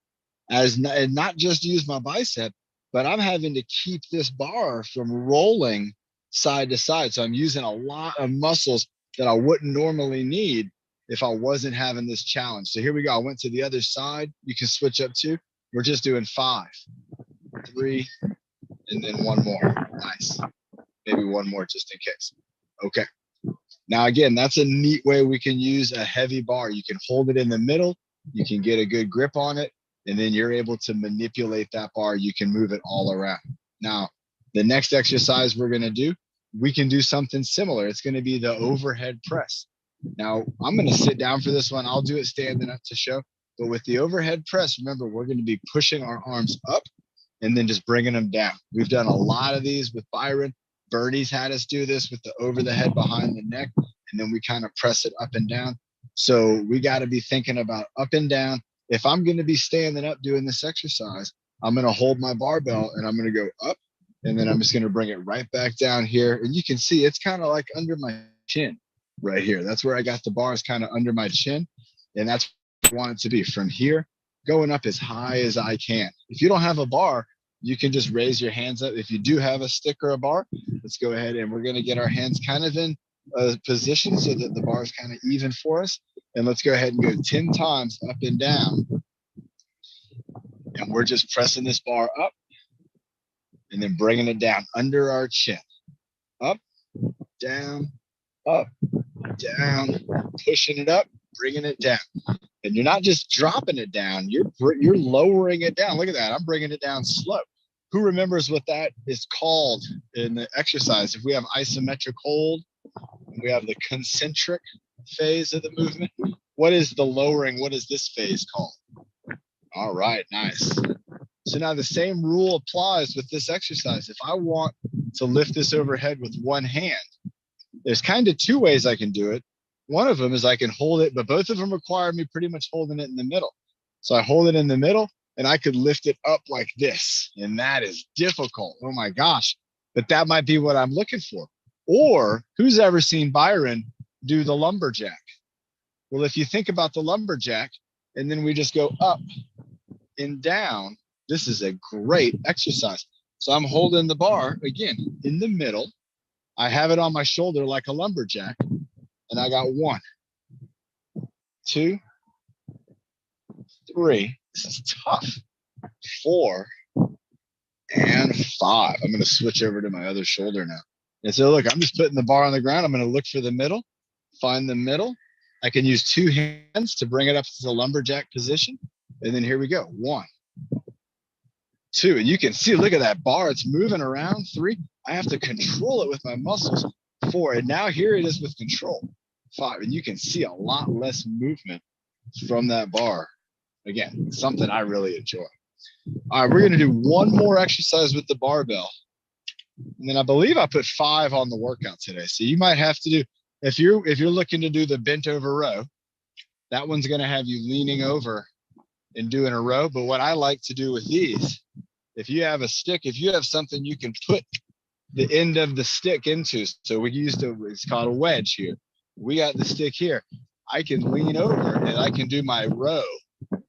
is not just use my bicep, but I'm having to keep this bar from rolling side to side. So I'm using a lot of muscles that I wouldn't normally need if I wasn't having this challenge. So here we go. I went to the other side. You can switch up too. We're just doing 5, 3, and then 1 more. Nice. Maybe 1 more just in case. Okay. Now, again, that's a neat way we can use a heavy bar. You can hold it in the middle. You can get a good grip on it. And then you're able to manipulate that bar. You can move it all around. Now, the next exercise we're going to do, we can do something similar. It's going to be the overhead press. Now, I'm going to sit down for this one. I'll do it standing up to show. But with the overhead press, remember, we're going to be pushing our arms up and then just bringing them down. We've done a lot of these with Byron. Bernie's had us do this with the over the head behind the neck, and then we kind of press it up and down. So we got to be thinking about up and down. If I'm going to be standing up doing this exercise, I'm going to hold my barbell and I'm going to go up, and then I'm just going to bring it right back down here. And you can see it's kind of like under my chin right here. That's where I got the bars kind of under my chin. And that's what I want it to be, from here going up as high as I can. If you don't have a bar, you can just raise your hands up. If you do have a stick or a bar, let's go ahead and we're going to get our hands kind of in a position so that the bar is kind of even for us. And let's go ahead and go 10 times up and down. And we're just pressing this bar up and then bringing it down under our chin. Up, down, pushing it up, bringing it down. And you're not just dropping it down, you're lowering it down. Look at that. I'm bringing it down slow. Who remembers what that is called in the exercise? If we have isometric hold, we have the concentric phase of the movement. What is the lowering? What is this phase called? All right, nice. So now the same rule applies with this exercise. If I want to lift this overhead with 1 hand, there's kind of 2 ways I can do it. One of them is I can hold it, but both of them require me pretty much holding it in the middle. So I hold it in the middle and I could lift it up like this. And that is difficult. Oh my gosh. But that might be what I'm looking for. Or who's ever seen Byron do the lumberjack? Well, if you think about the lumberjack and then we just go up and down, this is a great exercise. So I'm holding the bar again in the middle. I have it on my shoulder like a lumberjack. And I got 1, 2, 3. This is tough. 4 and 5. I'm going to switch over to my other shoulder now. And so look, I'm just putting the bar on the ground. I'm going to look for the middle, find the middle. I can use 2 hands to bring it up to the lumberjack position. And then here we go. 1, 2. And you can see, look at that bar. It's moving around. 3. I have to control it with my muscles. 4. And now here it is with control. 5. And you can see a lot less movement from that bar. Again, something I really enjoy. All right, we're going to do 1 more exercise with the barbell. And then I believe I put 5 on the workout today. So you might have to do, if you're looking to do the bent over row, that one's going to have you leaning over and do in a row. But what I like to do with these, if you have a stick, if you have something you can put the end of the stick into, so we used it's called a wedge here. We got the stick here. I can lean over and I can do my row.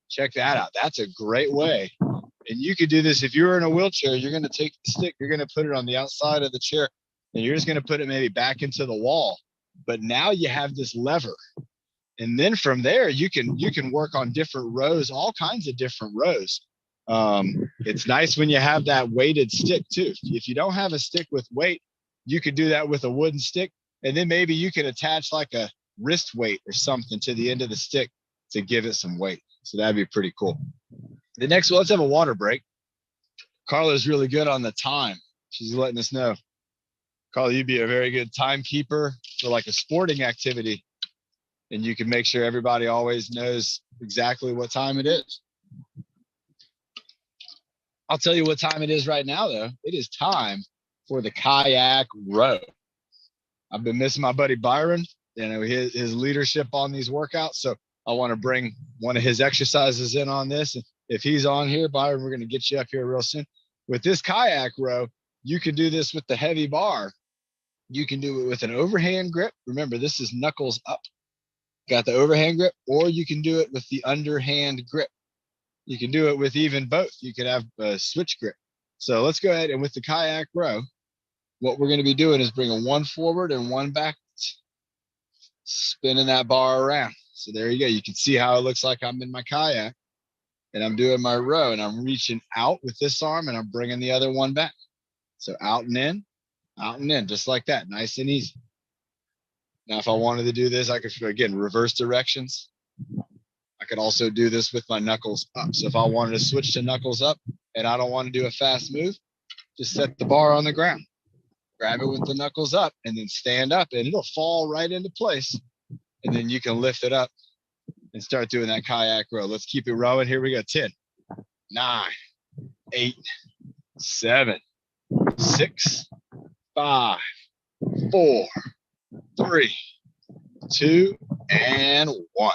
Check that out. That's a great way. And you could do this if you're in a wheelchair. You're going to take the stick, you're going to put it on the outside of the chair, and you're just going to put it maybe back into the wall. But now you have this lever. And then from there, you can work on different rows, all kinds of different rows. It's nice when you have that weighted stick too. If you don't have a stick with weight, you could do that with a wooden stick. And then maybe you could attach like a wrist weight or something to the end of the stick to give it some weight. So that'd be pretty cool. The next one, let's have a water break. Carla's really good on the time. She's letting us know. Carla, you'd be a very good timekeeper for like a sporting activity. And you can make sure everybody always knows exactly what time it is. I'll tell you what time it is right now, though. It is time for the kayak row. I've been missing my buddy Byron, his leadership on these workouts. So I want to bring one of his exercises in on this. And if he's on here, Byron, we're going to get you up here real soon. With this kayak row, you can do this with the heavy bar. You can do it with an overhand grip. Remember, this is knuckles up. Got the overhand grip, or you can do it with the underhand grip. You can do it with even both. You could have a switch grip. So let's go ahead, and with the kayak row, what we're going to be doing is bringing one forward and one backwards, spinning that bar around. So there you go. You can see how it looks like I'm in my kayak, and I'm doing my row, and I'm reaching out with this arm, and I'm bringing the other one back. So out and in, just like that, nice and easy. Now, if I wanted to do this, I could, again, reverse directions. I could also do this with my knuckles up. So if I wanted to switch to knuckles up and I don't want to do a fast move, just set the bar on the ground, grab it with the knuckles up, and then stand up, and it'll fall right into place. And then you can lift it up and start doing that kayak row. Let's keep it rowing. Here we go. 10, 9, 8, 7, 6, 5, 4, 3, 2, and 1.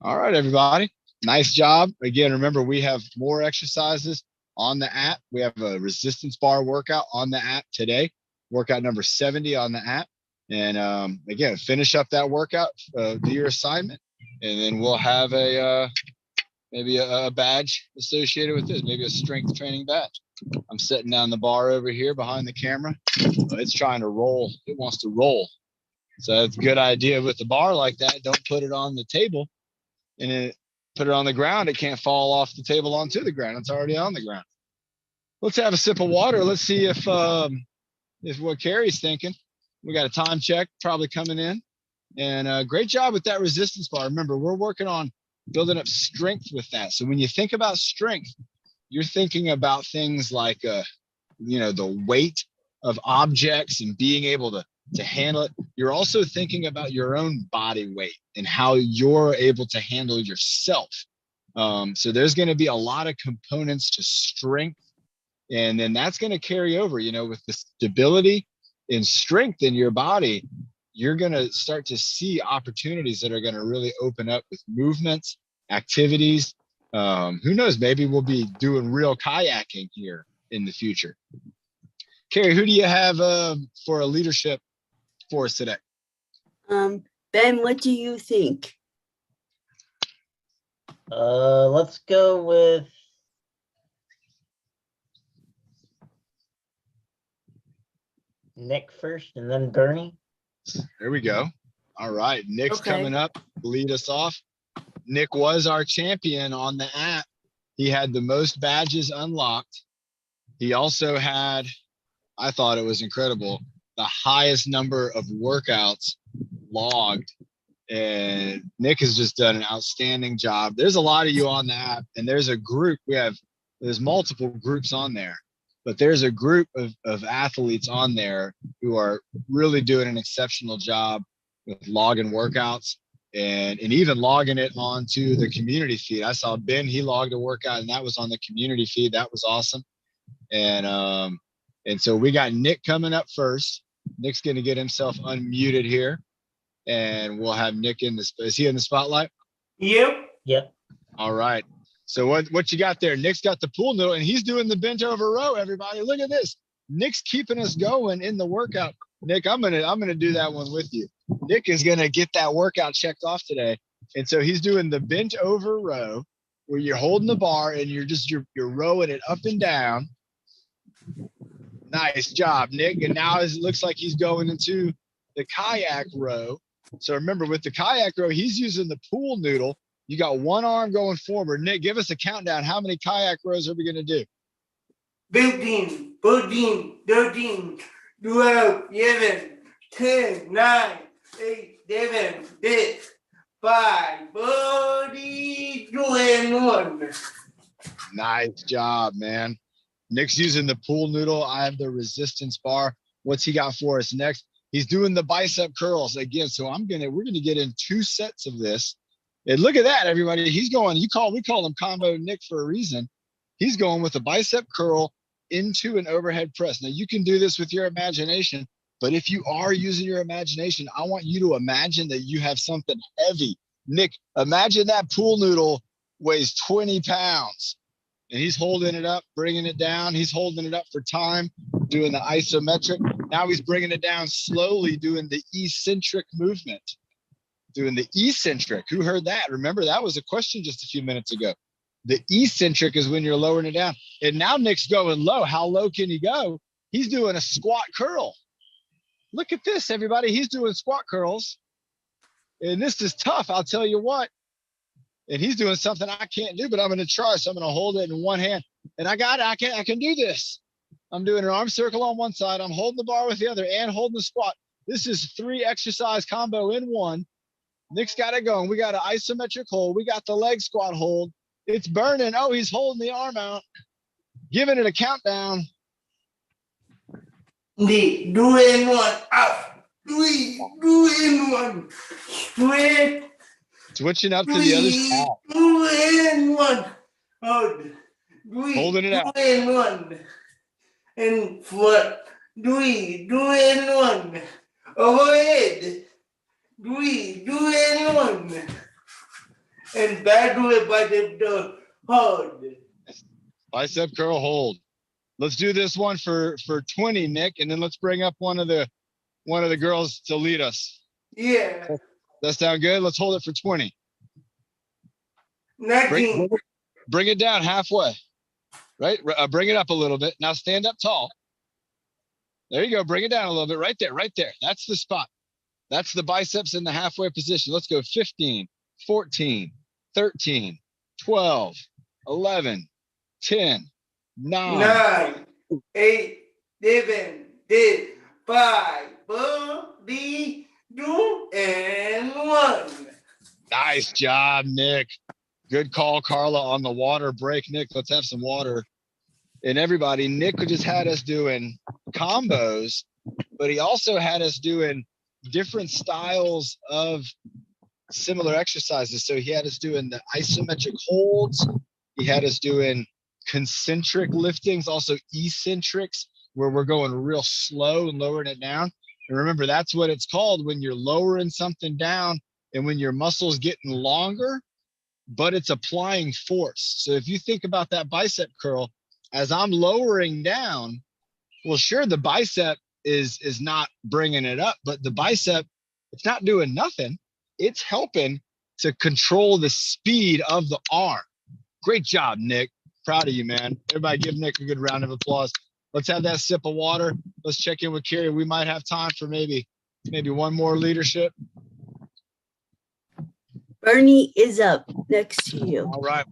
All right, everybody. Nice job. Again, remember, we have more exercises on the app. We have a resistance bar workout on the app today, workout number 70 on the app. And again, finish up that workout, do your assignment, and then we'll have maybe a badge associated with this, maybe a strength training badge. I'm setting down the bar over here behind the camera. It's trying to roll. It wants to roll. So it's a good idea with the bar like that. Don't put it on the table and put it on the ground. It can't fall off the table onto the ground. It's already on the ground. Let's have a sip of water. Let's see if what Carrie's thinking. We got a time check probably coming in. And great job with that resistance bar. Remember, we're working on building up strength with that. So when you think about strength, you're thinking about things like, the weight of objects and being able to handle it. You're also thinking about your own body weight and how you're able to handle yourself. So there's going to be a lot of components to strength. And then that's going to carry over, with the stability and strength in your body. You're going to start to see opportunities that are going to really open up with movements, activities. Who knows, maybe we'll be doing real kayaking here in the future. Carrie, who do you have for a leadership for us today? Ben, what do you think? Let's go with Nick first and then Bernie. There we go. All right, Nick's Okay. coming up, lead us off. Nick was our champion on the app. He had the most badges unlocked. He also had, I thought it was incredible, the highest number of workouts logged. And Nick has just done an outstanding job. There's a lot of you on the app, and there's a group. There's multiple groups on there, but there's a group of athletes on there who are really doing an exceptional job with logging workouts and even logging it onto the community feed. I saw Ben, he logged a workout, and that was on the community feed. That was awesome. And so we got Nick coming up first. Nick's going to get himself unmuted here, and we'll have Nick in the, is he in the spotlight? Yep. Yep. All right. So what you got there? Nick's got the pool noodle and he's doing the bent over row, everybody. Look at this. Nick's keeping us going in the workout. Nick, I'm gonna do that one with you. Nick is gonna get that workout checked off today. And so he's doing the bent over row where you're holding the bar and you're rowing it up and down. Nice job, Nick. And now it looks like he's going into the kayak row. So remember, with the kayak row, he's using the pool noodle. You got one arm going forward. Nick, give us a countdown. How many kayak rows are we going to do? 15, 14, 13, 12, 11, 10, 9, 8, 7, 6, 5, 4, 3, 2, and 1. Nice job, man. Nick's using the pool noodle. I have the resistance bar. What's he got for us next? He's doing the bicep curls again. So we're gonna get in 2 sets of this. And look at that, everybody. He's going, we call him Combo Nick for a reason. He's going with a bicep curl into an overhead press. Now you can do this with your imagination, but if you are using your imagination, I want you to imagine that you have something heavy. Nick, imagine that pool noodle weighs 20 pounds. And he's holding it up, bringing it down. He's holding it up for time, doing the isometric. Now he's bringing it down slowly, doing the eccentric movement. Doing the eccentric. Who heard that? Remember, that was a question just a few minutes ago. The eccentric is when you're lowering it down. And now Nick's going low. How low can he go? He's doing a squat curl. Look at this, everybody. He's doing squat curls. And this is tough, I'll tell you what. And he's doing something I can't do, but I'm going to try. So I'm going to hold it in one hand. And I got it. I can do this. I'm doing an arm circle on one side. I'm holding the bar with the other and holding the squat. This is 3 exercise combo in one. Nick's got it going. We got an isometric hold. We got the leg squat hold. It's burning. Oh, he's holding the arm out. Giving it a countdown. The 2 and 1 up. 3, 2 and 1. Straight. Switching up to the other side. 2 and 1. Hold. 3, Holding it 2 out. and 1. And 4, 3, 2 and 1. Overhead. 3, 2 and 1. And back to it by the hold. Bicep curl hold. Let's do this one for 20, Nick, and then let's bring up one of the girls to lead us. Yeah. That sound good? Let's hold it for 20. 19. Bring it down halfway. Right? Bring it up a little bit. Now stand up tall. There you go. Bring it down a little bit. Right there. Right there. That's the spot. That's the biceps in the halfway position. Let's go 15, 14, 13, 12, 11, 10, 9, 8, 7, 6, 5, 4, 3, 2, and 1. Nice job, Nick. Good call, Carla, on the water break. Nick, let's have some water. And everybody, Nick just had us doing combos, but he also had us doing different styles of similar exercises. So he had us doing the isometric holds. He had us doing concentric liftings, also eccentrics, where we're going real slow and lowering it down. And remember, that's what it's called when you're lowering something down and when your muscle's getting longer, but it's applying force. So if you think about that bicep curl, as I'm lowering down, well, sure, the bicep is not bringing it up, but the bicep, it's not doing nothing. It's helping to control the speed of the arm. Great job, Nick. Proud of you, man. Everybody give Nick a good round of applause. Let's have that sip of water. Let's check in with Carrie. We might have time for maybe one more leadership. Bernie is up next to you. All right.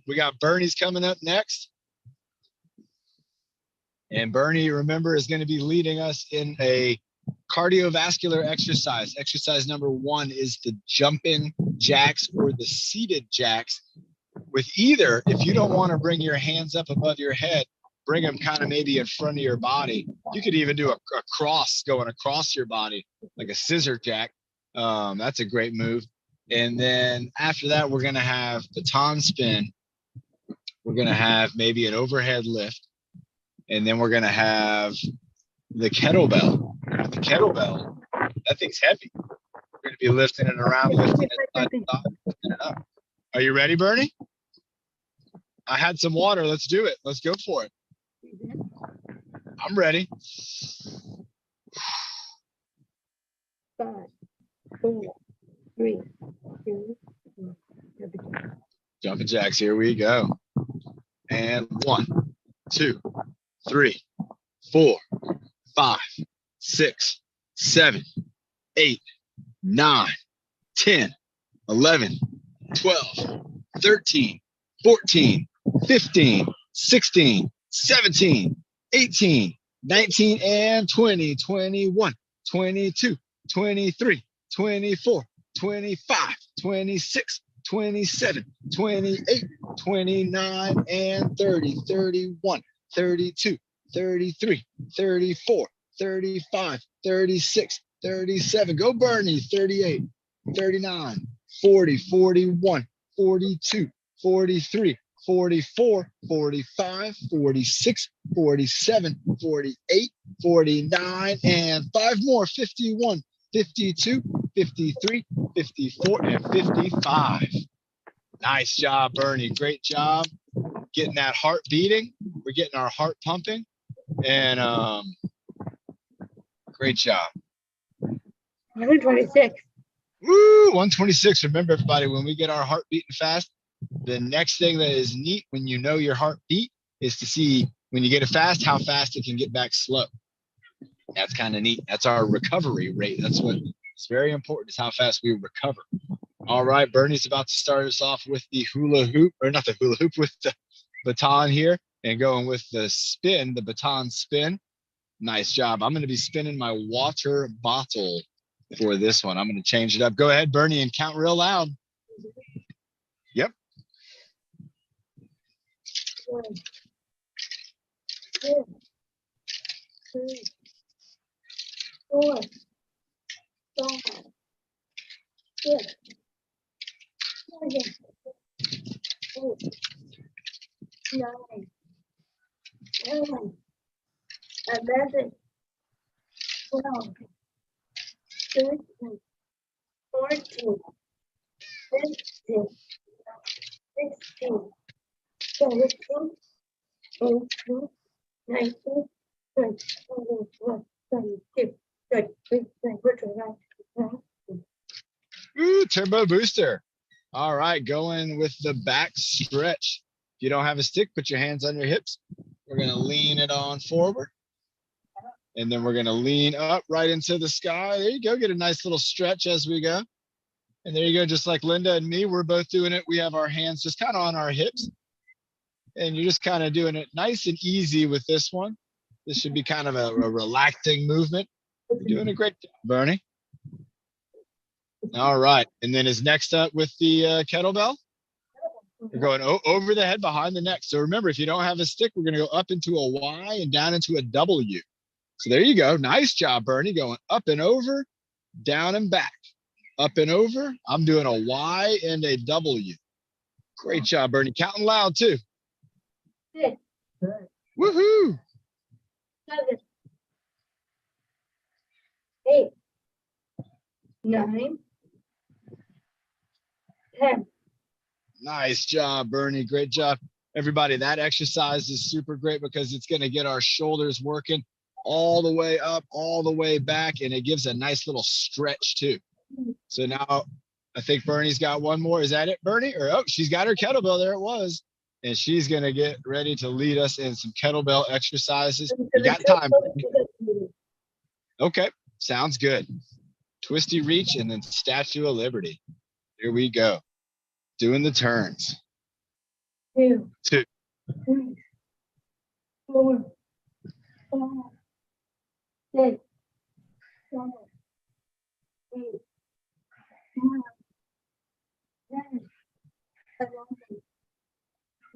We got Bernie's coming up next. And Bernie, remember, is going to be leading us in a cardiovascular exercise. Exercise number 1 is the jumping jacks or the seated jacks. With either, if you don't want to bring your hands up above your head, bring them kind of maybe in front of your body. You could even do a cross going across your body, like a scissor jack. That's a great move. And then after that, we're going to have baton spin. We're going to have maybe an overhead lift. And then we're going to have the kettlebell. The kettlebell, that thing's heavy. We're going to be lifting it around, lifting it side to side, lifting it up. Are you ready, Bernie? I had some water. Let's do it. Let's go for it. I'm ready. 5, 4, 3, 2, 1. Jumping jacks. Here we go. And 1, 2, 3, 4, 5, 6, 7, 8, 9, 10, 11, 12, 13, 14, 15, 16, 17, 18, 19, and 20, 21, 22, 23, 24, 25, 26, 27, 28, 29, and 30, 31, 32, 33, 34, 35, 36, 37. Go Bernie, 38, 39, 40, 41, 42, 43, 44, 45, 46, 47, 48, 49, and 5 more, 51, 52, 53, 54, and 55. Nice job, Bernie. Great job getting that heart beating. We're getting our heart pumping. And great job. 126. Woo, 126. Remember, everybody, when we get our heart beating fast, the next thing that is neat when you know your heartbeat is to see when you get it fast, how fast it can get back slow. That's kind of neat. That's our recovery rate. That's what it's very important is how fast we recover. All right, Bernie's about to start us off with the hula hoop, or not the hula hoop, with the baton here, and going with the spin, the baton spin. Nice job. I'm going to be spinning my water bottle for this one. I'm going to change it up. Go ahead, Bernie, and count real loud. Yep. 1, 2, 3, 4, 5, 6, 7, 8, 9, 10, 11, 12, 13, 14, 15, 16, 17, 18, 19, 20, 21, 22, 23, 24, 25. Ooh, turbo booster. All right, going with the back stretch. If you don't have a stick, put your hands on your hips. We're going to lean it on forward. And then we're going to lean up right into the sky. There you go. Get a nice little stretch as we go. And there you go. Just like Linda and me, we're both doing it. We have our hands just kind of on our hips. And you're just kind of doing it nice and easy with this one. This should be kind of a relaxing movement. You're doing a great job, Bernie. All right. And then is next up with the kettlebell. We're going over the head, behind the neck. So remember, if you don't have a stick, we're going to go up into a Y and down into a W. So there you go. Nice job, Bernie. Going up and over, down and back. Up and over. I'm doing a Y and a W. Great job, Bernie. Counting loud, too. 6, Woohoo! 7, 8, 9, 10. Nice job, Bernie. Great job. Everybody, that exercise is super great because it's going to get our shoulders working all the way up, all the way back, and it gives a nice little stretch too. So now I think Bernie's got one more. Is that it, Bernie? Or, oh, she's got her kettlebell. There it was. And she's going to get ready to lead us in some kettlebell exercises. You got time. Okay, sounds good. Twisty reach and then Statue of Liberty. Here we go. Doing the turns. 2, 2, 3, 4, 5, 6, 7, 8, 9, 10,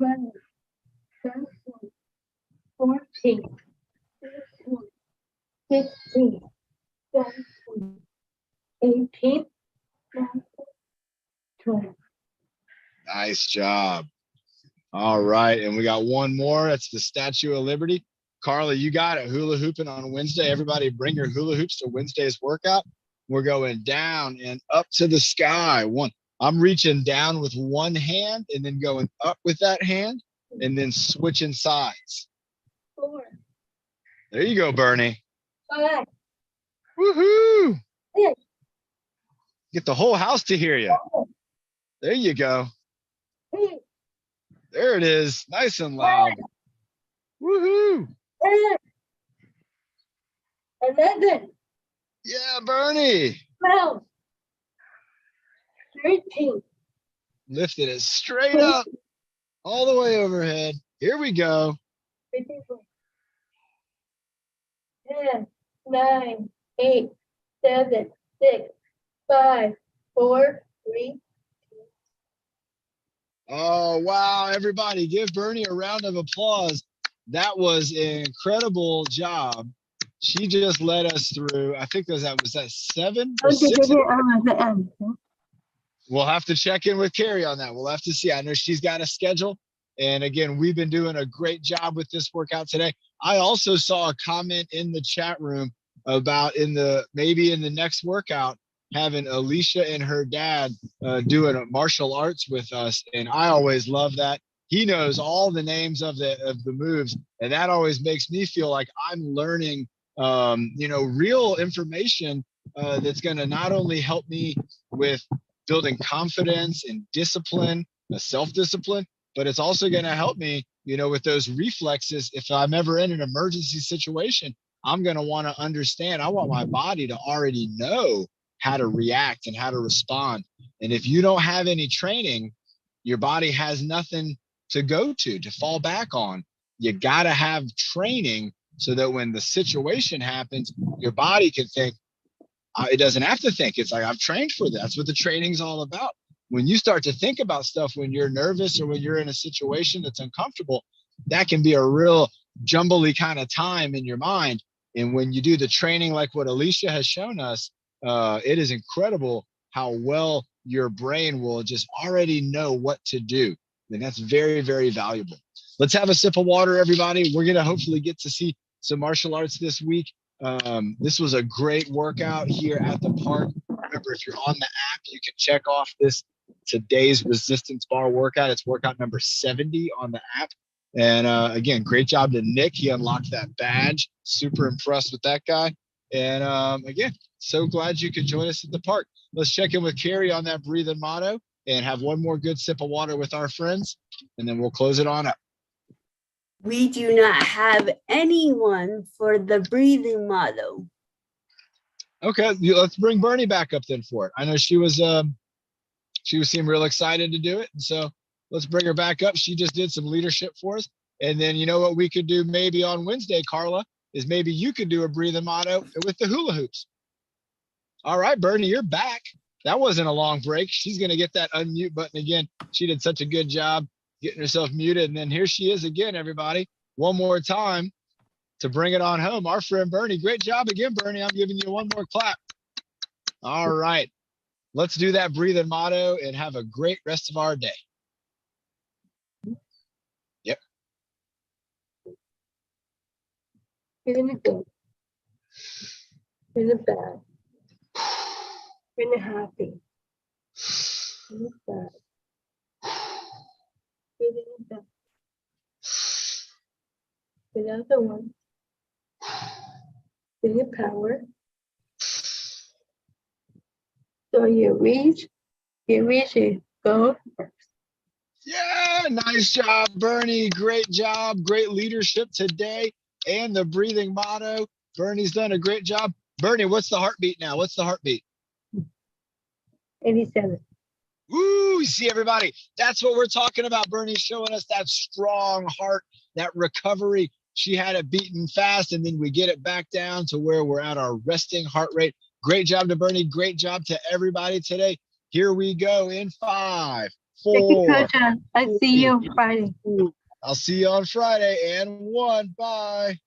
11, 12, 13, 14, 15, 16, 17, 18, 19, 20. Nice job. All right. And we got one more. That's the Statue of Liberty. Carla, you got it. Hula hooping on Wednesday. Everybody bring your hula hoops to Wednesday's workout. We're going down and up to the sky. I'm reaching down with one hand and then going up with that hand. and then switching sides. 4, There you go, Bernie. 5, Woohoo! 6, Get the whole house to hear you. 7, There you go. 8, There it is. Nice and loud. Woohoo! 10, 11, Yeah, Bernie. 12, 13, Lifted it straight up, all the way overhead. Here we go. 54, 10, 9, 8, 7, 6, 5, 4, 3. Oh, wow. Everybody give Bernie a round of applause. That was an incredible job. She just led us through, I think was that 7 or 6? We'll have to check in with Carrie on that. We'll have to see. I know she's got a schedule. And again, we've been doing a great job with this workout today. I also saw a comment in the chat room about maybe in the next workout, having Alicia and her dad doing martial arts with us. And I always love that. He knows all the names of the moves. And that always makes me feel like I'm learning, real information that's going to not only help me with building confidence and discipline, self-discipline, but it's also going to help me, with those reflexes. If I'm ever in an emergency situation, I'm going to want to understand. I want my body to already know how to react and how to respond. And if you don't have any training, your body has nothing to go to fall back on. You got to have training so that when the situation happens, your body can think, it doesn't have to think. It's like, I've trained for that. That's what the training's all about. When you start to think about stuff when you're nervous or when you're in a situation that's uncomfortable, that can be a real jumbly kind of time in your mind. And when you do the training like what Alicia has shown us, it is incredible how well your brain will just already know what to do. And that's very, very valuable. Let's have a sip of water, everybody. We're going to hopefully get to see some martial arts this week. This was a great workout here at the park. Remember, if you're on the app, you can check off today's resistance bar workout. It's workout number 70 on the app. And again, great job to Nick. He unlocked that badge. Super impressed with that guy. And again, so glad you could join us at the park. Let's check in with Carrie on that breathing motto and have one more good sip of water with our friends, and then we'll close it on up. We do not have anyone for the breathing motto. Okay, let's bring Bernie back up then for it. I know she was seemed real excited to do it, and so let's bring her back up. She just did some leadership for us, and then you know what we could do maybe on Wednesday, Carla, is maybe you could do a breathing motto with the hula hoops. All right, Bernie, you're back. That wasn't a long break. She's gonna get that unmute button again. She did such a good job getting herself muted, and then here she is again, everybody. One more time to bring it on home. Our friend Bernie, great job again, Bernie. I'm giving you one more clap. All right, let's do that breathing motto and have a great rest of our day. Yep. Feeling good. Feeling bad. Feeling happy. Feeling sad. Feeling bad. The other one. Feeling power. So you reach it, go first. Yeah, nice job, Bernie. Great job. Great leadership today and the breathing motto. Bernie's done a great job. Bernie, what's the heartbeat now? What's the heartbeat? 87. Woo, you see everybody. That's what we're talking about. Bernie's showing us that strong heart, that recovery. She had it beating fast, and then we get it back down to where we're at our resting heart rate. Great job to Bernie. Great job to everybody today. Here we go in 5, 4. Thank you, Coach. I see you Friday. I'll see you on Friday and 1. Bye.